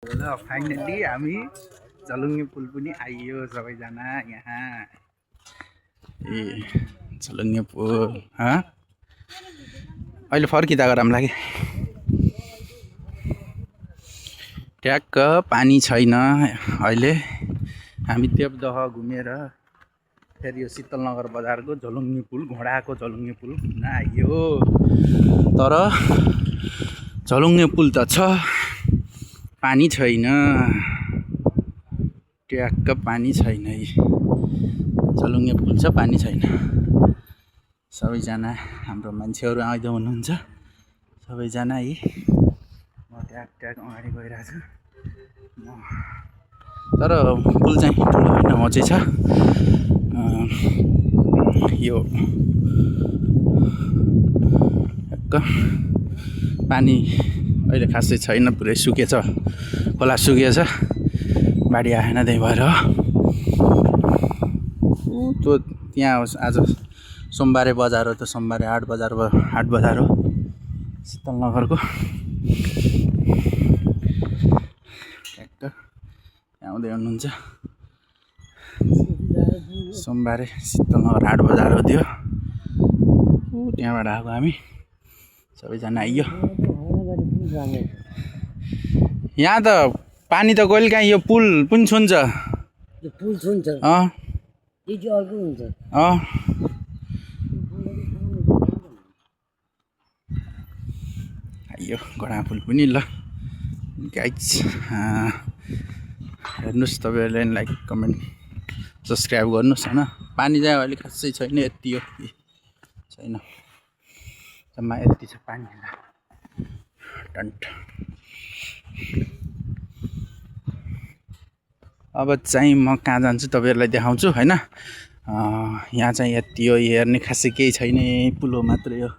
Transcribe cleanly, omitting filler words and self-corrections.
ल फाइनली हामी झलुङ्गे पुल पनि आइयो सबैजना यहाँ। ए झलुङ्गे पुल अहिले फर्किँदा गरम लाग्यो। ट्याक्क पानी छैन अहिले। हामी देवदह घुमेर फेरि यो शीतलनगर बजारको झलुङ्गे पुल, घोडाको झलुङ्गे पुल घुम्न आइयो। तर झलुङ्गे पुल त छ, पानी छैन। ट्याक्क पानी छैन। झलुङ्गे पुल छ, पानी छैन। सबैजना हाम्रो मान्छेहरू आउँदै हुनुहुन्छ सबैजना। है म ट्याक अगाडि गइरहेको छु। तर पुल चाहिँ ठुलो होइन, हो चाहिँ छ। यो पानी अहिले खासै छैन, पुरै सुकेछ, खोला सुकेछ, बाढी आएन। त्यही भएर त्यो त्यहाँ आज सोमबारे बजार हो, त सोमबारे हाट बजार हो शीतलनगरको। ट्याक्क आउँदै हुनुहुन्छ। सोमबारे शीतलनगर हाट बजार हो त्यो। त्यहाँबाट आएको हामी सबैजना आइयो। यहाँ त पानी त कहिले काहीँ यो पुल पनि छुन्छ। पुल छुन्छ अर्को हुन्छ। आइयो घोडा पुल पनि। ल गाइज हेर्नुहोस्, तपाईँहरूले लाइक कमेन्ट सब्सक्राइब गर्नुहोस् होइन। पानी चाहिँ अहिले खासै छैन, यति हो छैन, जम्मा यति छ पानी। टन्ट अब चाहिँ म कहाँ जान्छु तपाईँहरूलाई देखाउँछु होइन। यहाँ चाहिँ यति हो, हेर्ने खासै केही छैन, पुल हो मात्रै हो।